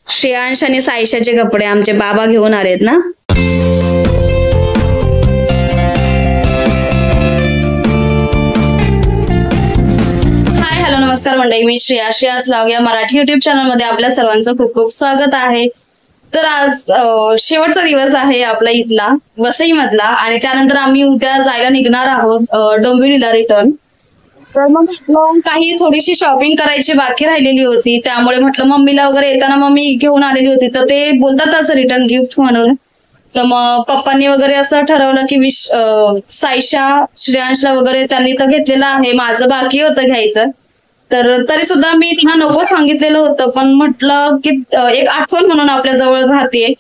श्रेयांश आणि सायशाचे कपडे आमचे बाबा घेऊन आलेत ना. हाय हॅलो नमस्कार मंडळी, मी श्रेयास व्लॉग या मराठी युट्यूब चॅनल मध्ये आपल्या सर्वांचं खूप खूप स्वागत आहे. तर आज शेवटचा दिवस आहे आपला इथला वसई मधला, आणि त्यानंतर आम्ही उद्या जायला निघणार आहोत डोंबिवलीला रिटर्न. तर मग काही थोडीशी शॉपिंग करायची बाकी राहिलेली होती, त्यामुळे म्हटलं मम्मीला वगैरे येताना मम्मी घेऊन आलेली होती, तर ते बोलतात असं रिटर्न गिफ्ट म्हणून. तर मग पप्पांनी वगैरे असं ठरवलं की सायशा श्रेयांशला वगैरे त्यांनी तर घेतलेलं आहे, माझं बाकी होतं घ्यायचं. तर तरी सुद्धा मी त्यांना नको सांगितलेलं होतं, पण म्हटलं की एक आठवण म्हणून आपल्या जवळ राहते.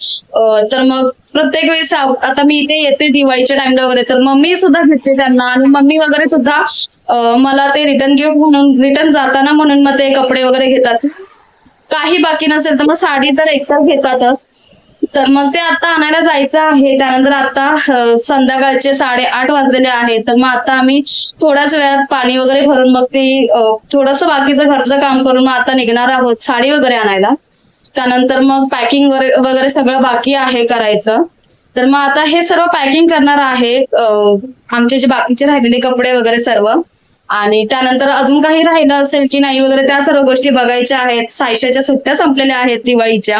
तर मग प्रत्येक वेळेस आता मी इथे येते दिवाळीच्या टाइमला वगैरे, तर मम्मी सुद्धा घेते त्यांना, आणि मम्मी वगैरे सुद्धा मला ते रिटर्न गिफ्ट म्हणून, रिटर्न जाताना म्हणून मग ते कपडे वगैरे घेतात. काही बाकी नसेल तर मग साडी तर एकतर घेतातच. तर मग ते आता आणायला जायचं आहे. त्यानंतर आता संध्याकाळचे 8:30 वाजलेले आहेत. तर मग आता आम्ही थोड्याच वेळात पाणी वगैरे भरून मग ते थोडंसं बाकीचं घरचं काम करून मग आता निघणार आहोत साडी वगैरे आणायला. त्यानंतर मग पॅकिंग वगैरे सगळं बाकी आहे करायचं. तर मग आता हे सर्व पॅकिंग करणार आहे, आमचे जे बाकीचे राहिलेले कपडे वगैरे सर्व, आणि त्यानंतर अजून काही राहिलं असेल की नाही वगैरे त्या सर्व गोष्टी बघायच्या आहेत. सायशाच्या सुट्ट्या संपलेल्या आहेत दिवाळीच्या.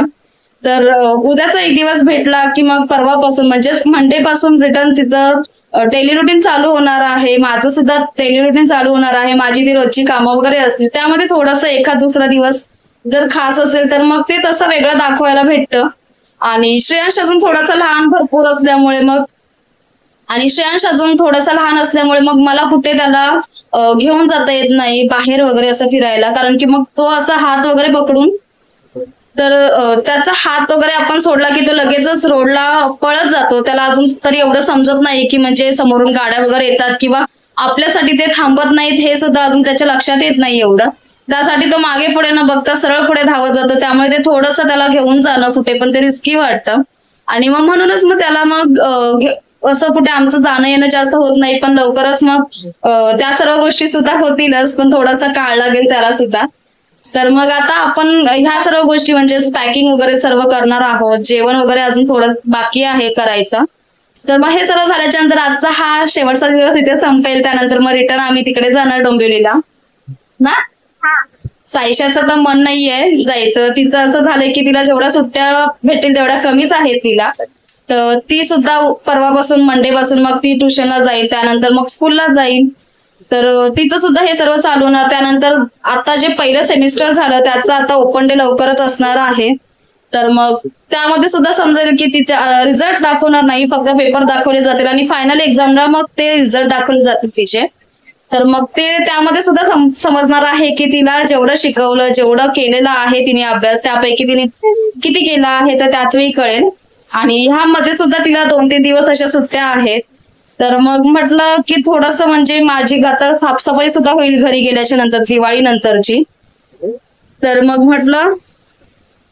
तर उद्याचा एक दिवस भेटला की मग परवापासून म्हणजेच मंडे पासून रिटर्न तिचं डेली रुटीन चालू होणार आहे. माझं सुद्धा डेली रुटीन चालू होणार आहे. माझी ती रोजची कामं वगैरे असतील, त्यामध्ये थोडंसं एखाद दुसरा दिवस जर खास असेल तर मग ते तसं वेगळं दाखवायला भेटतं. आणि श्रेयांश अजून थोडासा लहान भरपूर असल्यामुळे मग, आणि श्रेयांश अजून थोडासा लहान असल्यामुळे मग मला कुठे त्याला घेऊन जाता येत नाही बाहेर वगैरे असं फिरायला, कारण की मग तो असा हात वगैरे पकडून, तर त्याचा हात वगैरे आपण सोडला की तो लगेचच रोडला पळत जातो. त्याला अजून तरी एवढं समजत नाही की म्हणजे समोरून गाड्या वगैरे येतात किंवा आपल्यासाठी ते थांबत नाहीत, हे सुद्धा अजून त्याच्या लक्षात येत नाही एवढं. त्यासाठी तो मागे पुढे न बघता सरळ पुढे धावत जातो. त्यामुळे ते थोडंसं त्याला घेऊन जाणं कुठे पण ते रिस्की वाटतं. आणि मग म्हणूनच मग त्याला मग असं कुठे आमचं जाणं येणं जास्त होत नाही, पण लवकरच मग त्या सर्व गोष्टी सुद्धा होतीलच, पण थोडासा काळ लागेल त्याला सुद्धा. तर मग आता आपण ह्या सर्व गोष्टी म्हणजे पॅकिंग वगैरे सर्व करणार आहोत. जेवण वगैरे अजून थोडं बाकी आहे करायचं. तर मग हे सर्व झाल्याच्या नंतर आजचा हा शेवटचा दिवस इथे संपेल. त्यानंतर मग रिटर्न आम्ही तिकडे जाणार डोंबिवलीला ना. सायशाचं तर मन नाहीये जायचं, तिचं असं झालंय की तिला जेवढ्या सुट्ट्या भेटतील तेवढ्या कमीच आहेत तिला. तर ती सुद्धा परवापासून मंडे पासून मग ती ट्युशनला जाईल, त्यानंतर मग स्कूलला जाईल. तर तिचं सुद्धा हे सर्व चालू होणार. त्यानंतर आता जे पहिलं सेमिस्टर झालं त्याचं आता ओपन डे लवकरच असणार आहे. तर मग त्यामध्ये सुद्धा समजेल की तिच्या रिझल्ट दाखवणार नाही, फक्त पेपर दाखवले जातील आणि फायनल एक्झामला मग ते रिझल्ट दाखवले जातील तिचे. तर मग ते त्यामध्ये सुद्धा समजणार आहे की तिला जेवढं शिकवलं, जेवढं केलेलं आहे तिने अभ्यास, त्यापैकी तिने किती केला आहे तर त्याच वेळी कळेल. आणि ह्यामध्ये सुद्धा तिला 2-3 दिवस अशा सुट्ट्या आहेत. तर मग म्हटलं की थोडंसं म्हणजे माझी आता साफसफाई सुद्धा होईल घरी गेल्याच्या नंतर, दिवाळी नंतरची. तर मग म्हटलं,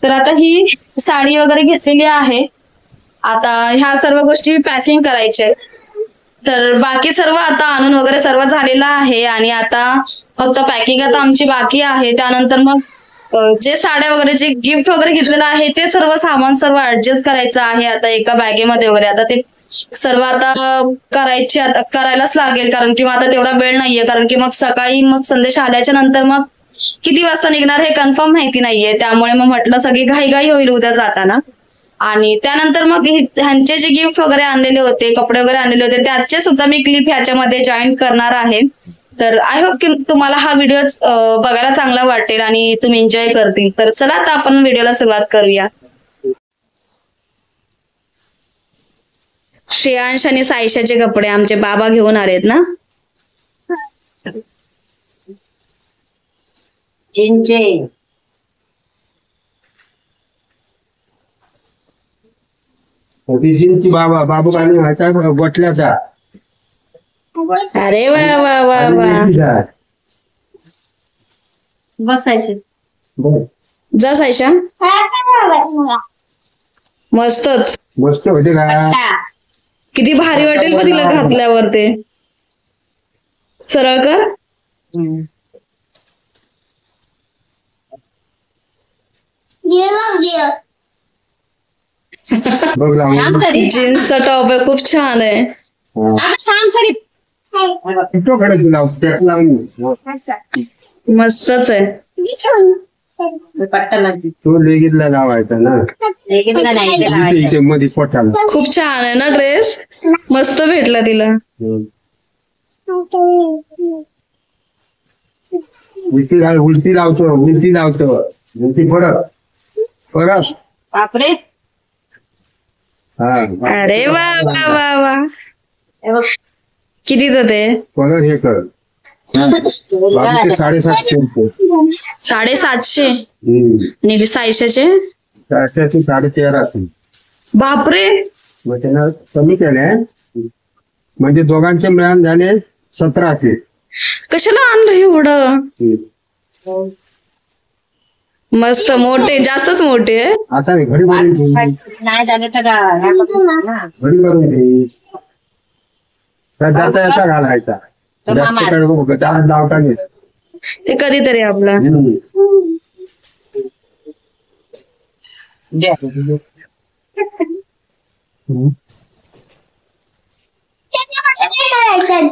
तर आता ही साडी वगैरे घेतलेली आहे. आता ह्या सर्व गोष्टी पॅकिंग करायच्या. तर बाकी सर्व आता आणून वगैरे सर्व झालेलं आहे, आणि आता फक्त पॅकिंग आता आमची बाकी आहे. त्यानंतर मग जे साड्या वगैरे जे गिफ्ट वगैरे घेतलेलं आहे ते सर्व सामान सर्व ऍडजस्ट करायचं आहे आता एका बॅगेमध्ये वगैरे. आता ते सर्व आता करायलाच लागेल, कारण की आता तेवढा वेळ नाहीये, कारण की मग सकाळी मग संदेश आल्याच्या नंतर मग किती वाजता निघणार हे कन्फर्म माहिती नाहीये. त्यामुळे मग म्हटलं सगळी घाई होईल उद्या जाताना. आणि त्यानंतर मग ह्यांचे जे गिफ्ट वगैरे आणलेले होते, कपडे वगैरे आणलेले होते, त्याचे सुद्धा मी क्लिप ह्याच्यामध्ये जॉईन करणार आहे. तर आय होप की तुम्हाला हा व्हिडिओ बघायला चांगला वाटेल आणि तुम्ही एन्जॉय करतील. तर चला आता आपण व्हिडिओला सुरुवात करूया. श्रेयांश आणि सायशाचे कपडे आमचे बाबा घेऊन आलेत ना. बाबा बाबू आणि गोटल्याचा. अरे वा वा वा वा. बसायचे जा सायशा. मस्तच. मस्त होते का? किती भारी वाटेल पण तिला घातल्यावर. ते सरळ कर. बघ लावून जीन्सचा टॉप आहे, खूप छान आहे. कुठं तुला त्यात लावून मस्तच आहे. तो लेगीतला लावायचा ना इथे मध्ये पोटाला. खूप छान आहे ना ड्रेस, मस्त भेटला तिला. उलटी लावतो उलटी परत बापरे. हा अरे वा वा वा वा. कितीच ते? परत हे कर बाबूचे 750 रुपये. 750 आणि 600चे 1350. बापरे. मग त्यानं कमी केले म्हणजे दोघांचे मिळून झाले 1700. कशाला आणलं एवढं? मस्त मोठे, जास्तच मोठे आहे. आता घडी भरून नाही झालं तर घडी भरून घे. जाता याचा घालायचा लावता घे ते कधीतरी आपला.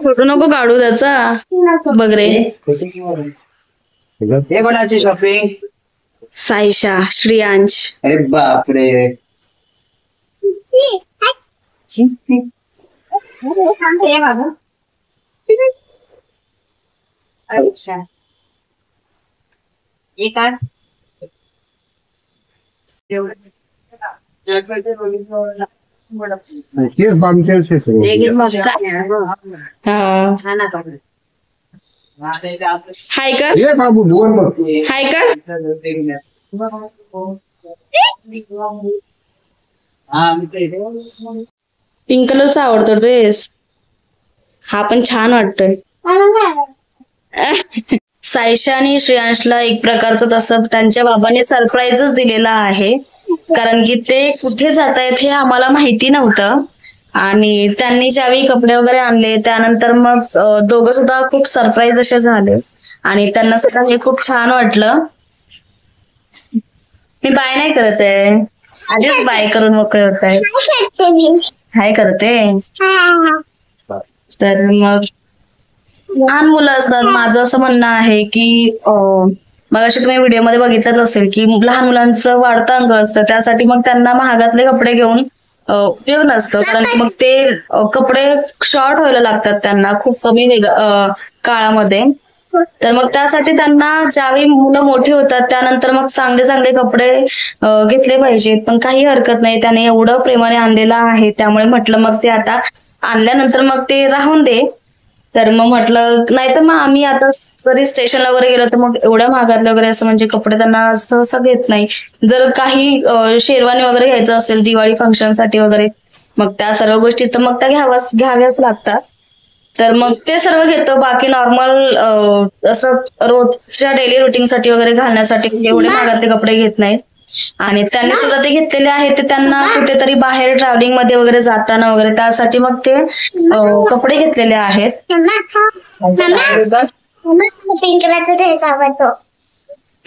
फोटो नको काढू त्याचा. बघ रे. हे कोणाची शॉपिंग? साईशा, श्रियांश. अरे बापरे. अच्छा. एक आण. तेच बांधते मस्त. हा. हाय का? हे बाबू बोल मग. हाय का? पिंक कलरचा आवडतो ड्रेस. हा पण छान वाटतोय. साईशा आणि श्रेयांशला एक प्रकारचं तसं त्यांच्या बाबांनी सरप्राईजच दिलेला आहे, कारण की ते कुठे जात आहेत हे आम्हाला माहिती नव्हतं. आणि त्यांनी ज्यावेळी कपडे वगैरे आणले त्यानंतर मग दोघं सुद्धा खूप सरप्राईज असे झाले आणि त्यांना सुद्धा हे खूप छान वाटलं. मी बाय नाही करत आहे, आधीच बाय करून मोकळे होत आहे. हाय करते. तर मग लहान मुलं असतात. माझं असं म्हणणं आहे की मग अशी तुम्ही व्हिडिओमध्ये बघितलंच असेल की लहान मुलांचं वाढतं अंग असतं, त्यासाठी मग त्यांना महागातले कपडे घेऊन उपयोग नसतो, कारण की मग ते कपडे शॉर्ट व्हायला लागतात त्यांना खूप कमी काळामध्ये. तर मग त्यासाठी त्यांना ज्यावेळी मुलं मोठी होतात त्यानंतर मग चांगले चांगले कपडे घेतले पाहिजेत. पण काही हरकत नाही, त्याने एवढं प्रेमाने आणलेलं आहे त्यामुळे म्हटलं मग ते आता आणल्यानंतर मग ते राहून दे. तर मग म्हटलं नाही तर मग आम्ही आता जरी स्टेशनला वगैरे गेलो तर मग एवढ्या महागातले वगैरे असं म्हणजे कपडे त्यांना सहसा घेत नाही. जर काही शेरवानी वगैरे घ्यायचं असेल दिवाळी फंक्शनसाठी वगैरे मग त्या सर्व गोष्टी तर मग त्या घ्याव्याच लागतात. तर मग ते सर्व घेतो. बाकी नॉर्मल असं रोजच्या डेली रुटीनसाठी वगैरे घालण्यासाठी एवढे महागातले कपडे घेत नाही. आणि त्यांनी सुद्धा ते घेतलेले आहेत ते त्यांना कुठेतरी बाहेर ट्रॅव्हलिंग मध्ये वगैरे जाताना वगैरे त्यासाठी मग ते कपडे घेतलेले आहेत. पिंक कलरचा ड्रेस आवडतो.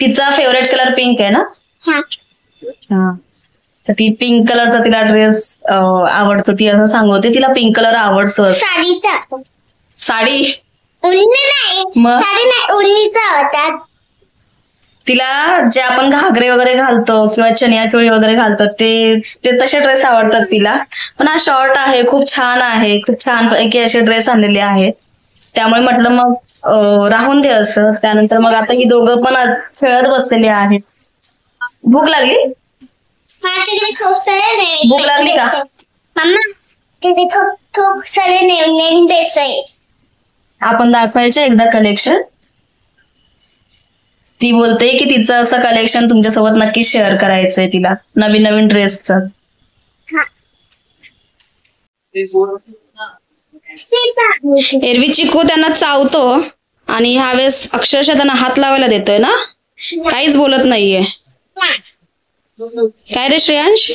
तिचा फेवरेट कलर पिंक आहे ना? तर ती पिंक कलरचा तिला ड्रेस आवडतो. ती असं सांगते तिला पिंक कलर आवडतो. साडीचा. साडी? उन्नी नाही. मग? साडी नाही, उन्नीचा आवडतात. तिला जे आपण घागरे वगैरे घालतो किंवा चनिया चोळी वगैरे घालतो ते तसे ड्रेस आवडतात तिला. पण हा शॉर्ट आहे, खूप छान आहे, खूप छान पैकी असे ड्रेस आणलेले आहेत. त्यामुळे म्हटलं मग राहून दे असं. त्यानंतर मग आता ही दोघं पण खेळत बसलेली आहेत. भूक लागली? माझ्याकडे खूप सारे भूक लागली का? मम्मा तिथे खूप सारे नवीन ड्रेस आहे. आपण दाखवायचे एकदा कलेक्शन. ती बोलते की तिचं असं कलेक्शन तुमच्यासोबत नक्की शेअर करायचंय तिला, नवीन नवीन ड्रेसचं. एरवी चिकू त्यांना चावतो आणि ह्यावेळेस अक्षरशः त्यांना हात लावायला देतोय ना, काहीच बोलत नाहीये. काय रे श्रेयांश?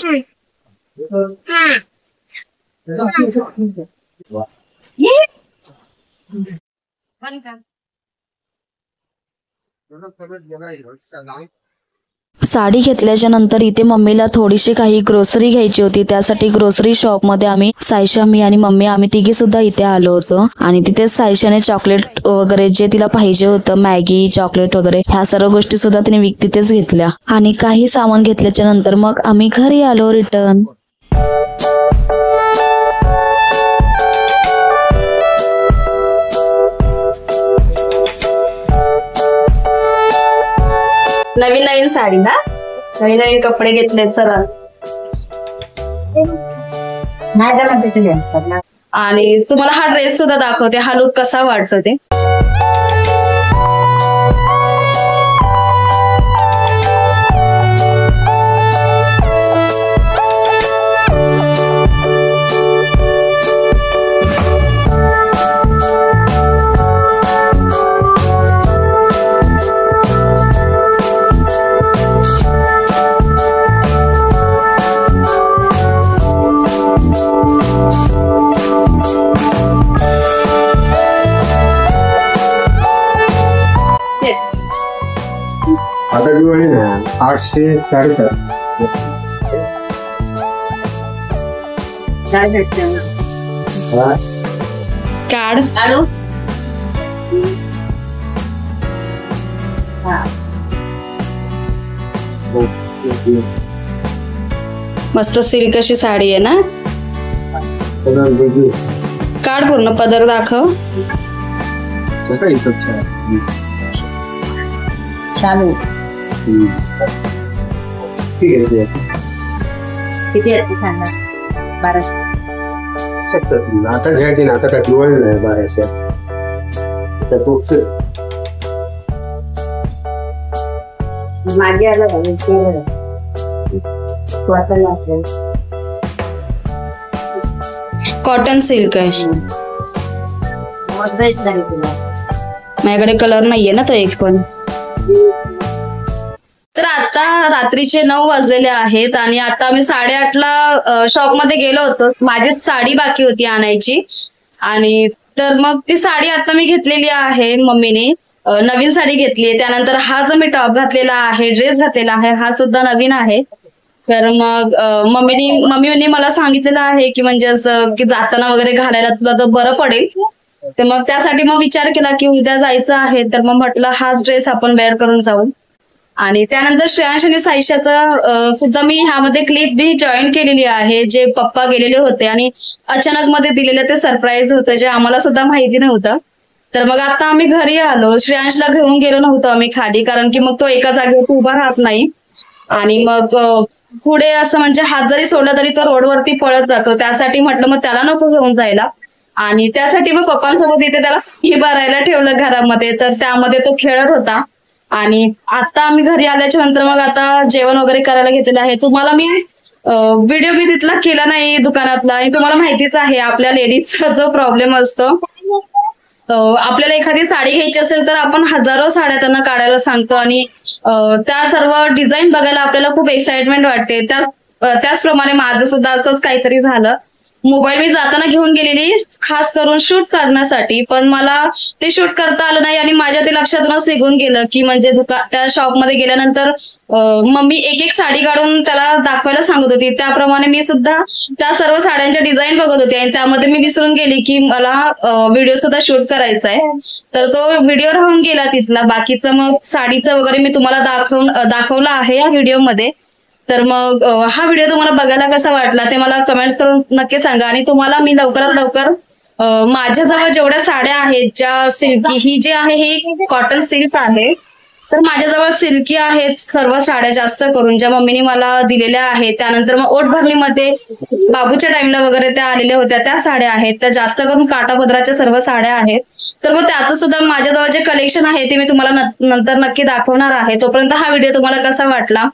सगळं साडी घेतल्याच्या नंतर इथे मम्मीला थोडीशी काही ग्रोसरी घ्यायची होती. त्यासाठी ग्रोसरी शॉपमध्ये आम्ही सायशा, मी आणि मम्मी आम्ही तिघी सुद्धा इथे आलो होतो. आणि तिथे सायशाने चॉकलेट वगैरे जे तिला पाहिजे होतं, मॅगी, चॉकलेट वगैरे ह्या सर्व गोष्टी सुद्धा तिने तिथेच घेतल्या. आणि काही सामान घेतल्याच्या नंतर मग आम्ही घरी आलो रिटर्न. नवीन नवीन साडी ना, नवीन नवीन कपडे घेतले सरळ. आणि तुम्हाला हा ड्रेस सुद्धा दाखवते, हा लुक कसा वाटतो ते. आता दिवाळी ना 800 750. कार्ड मस्त सिल्क अशी साडी आहे ना. कार्ड पूर्ण पदर दाखव. शालू किती आहे सांगा. 1200. आता घ्यायची ना, आता काय दिवाळी नाही 1200. मागे आलं कॉटन सिल्क आहे. ड्रेस झाली तुला. माझ्याकडे कलर नाहीये ना तो एक पण. तर आता रात्रीचे 9 वाजलेले आहेत आणि आता आम्ही 8:30ला शॉप मध्ये गेलो होतो. माझी साडी बाकी होती आणायची. आणि तर मग ती साडी आता मी घेतलेली आहे मम्मीने. नवीन साडी घेतलीये. त्यानंतर हा जो मी टॉप घातलेला आहे, ड्रेस घातलेला आहे, हा सुद्धा नवीन आहे. तर मग मम्मीने मला सांगितलेलं आहे की म्हणजे असं की जाताना वगैरे घालायला तुला तर बरं पडेल. तर मग त्यासाठी मग विचार केला की उद्या जायचं आहे, तर मग म्हटलं हाच ड्रेस आपण वेअर करून जाऊ. आणि त्यानंतर श्रेयांश आणि सायशाचं सुद्धा मी ह्यामध्ये क्लिप बी जॉईन केलेली आहे, जे पप्पा गेलेले होते आणि अचानक मध्ये दिलेलं ते सरप्राईज होतं, जे आम्हाला सुद्धा माहिती नव्हतं. तर मग आता आम्ही घरी आलो. श्रेयांशला घेऊन गेलो नव्हतो आम्ही खाली, कारण की मग तो एका जागेवर उभा राहत नाही. आणि मग पुढे असं म्हणजे हात जरी सोडला तरी तो रोडवरती पळत जातो. त्यासाठी म्हटलं मग त्याला नको घेऊन जायला. आणि त्यासाठी मग पप्पांसोबत इथे त्याला फी भरायला ठेवलं घरामध्ये. तर त्यामध्ये तो खेळत होता. आणि आता आम्ही घरी आल्याच्या नंतर मग आता जेवण वगैरे करायला घेतलेलं आहे. तुम्हाला मी व्हिडिओ मी तिथला केला नाही दुकानातला. आणि तुम्हाला माहितीच आहे आपल्या लेडीजचा जो प्रॉब्लेम असतो, आपल्याला एखादी साडी घ्यायची असेल तर आपण हजारो साड्या त्यांना काढायला सांगतो आणि त्या सर्व डिझाईन बघायला आपल्याला खूप एक्साइटमेंट वाटते. त्याचप्रमाणे माझं सुद्धा असंच काहीतरी झालं. मोबाईल मी जाताना घेऊन गेलेली खास करून शूट करण्यासाठी, पण मला ते शूट करता आलं नाही आणि माझ्या ते लक्षातूनच निघून गेलं की म्हणजे त्या शॉपमध्ये गेल्यानंतर मम्मी एक एक साडी काढून त्याला दाखवायला सांगत होती. त्याप्रमाणे मी सुद्धा त्या सर्व साड्यांच्या डिझाईन बघत होते आणि त्यामध्ये मी विसरून गेली की मला व्हिडिओ सुद्धा शूट करायचा आहे. तर तो व्हिडिओ राहून गेला तिथला. बाकीचं मग साडीचं वगैरे मी तुम्हाला दाखवलं आहे या व्हिडिओमध्ये. तर मग हा व्हिडिओ तुम्हाला बघायला कसा वाटला ते मला कमेंट्स करून नक्की सांगा. आणि तुम्हाला मी लवकरात लवकर माझ्याजवळ जेवढ्या साड्या आहेत ज्या सिल्की, ही जी आहे ही कॉटन सिल्क आहे, तर माझ्याजवळ सिल्की आहेत सर्व साड्या जास्त करून ज्या मम्मीने मला दिलेल्या आहेत. त्यानंतर मग ओटभरणीमध्ये बाबूच्या टाइमला वगैरे त्या आलेल्या होत्या त्या साड्या आहेत. त्या जास्त करून काठापदराच्या सर्व साड्या आहेत. तर मग त्याचं सुद्धा माझ्याजवळ जे कलेक्शन आहे ते मी तुम्हाला नंतर नक्की दाखवणार आहे. तोपर्यंत हा व्हिडिओ तुम्हाला कसा वाटला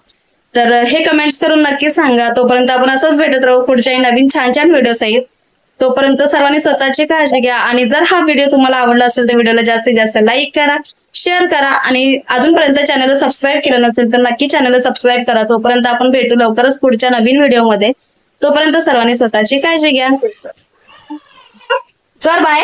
तर हे कमेंट्स करून नक्की सांगा. तोपर्यंत आपण असंच भेटत राहू पुढच्याही नवीन छान छान व्हिडिओ सहित. तोपर्यंत सर्वांनी स्वतःची काळजी घ्या. आणि जर हा व्हिडिओ तुम्हाला आवडला असेल तर व्हिडिओला जास्तीत जास्त लाईक करा, शेअर करा आणि अजूनपर्यंत चॅनलला सबस्क्राईब केलं नसेल तर नक्की चॅनलला सबस्क्राईब करा. तोपर्यंत आपण भेटू लवकरच पुढच्या नवीन व्हिडिओमध्ये. तोपर्यंत सर्वांनी स्वतःची काळजी घ्या. कर बाय.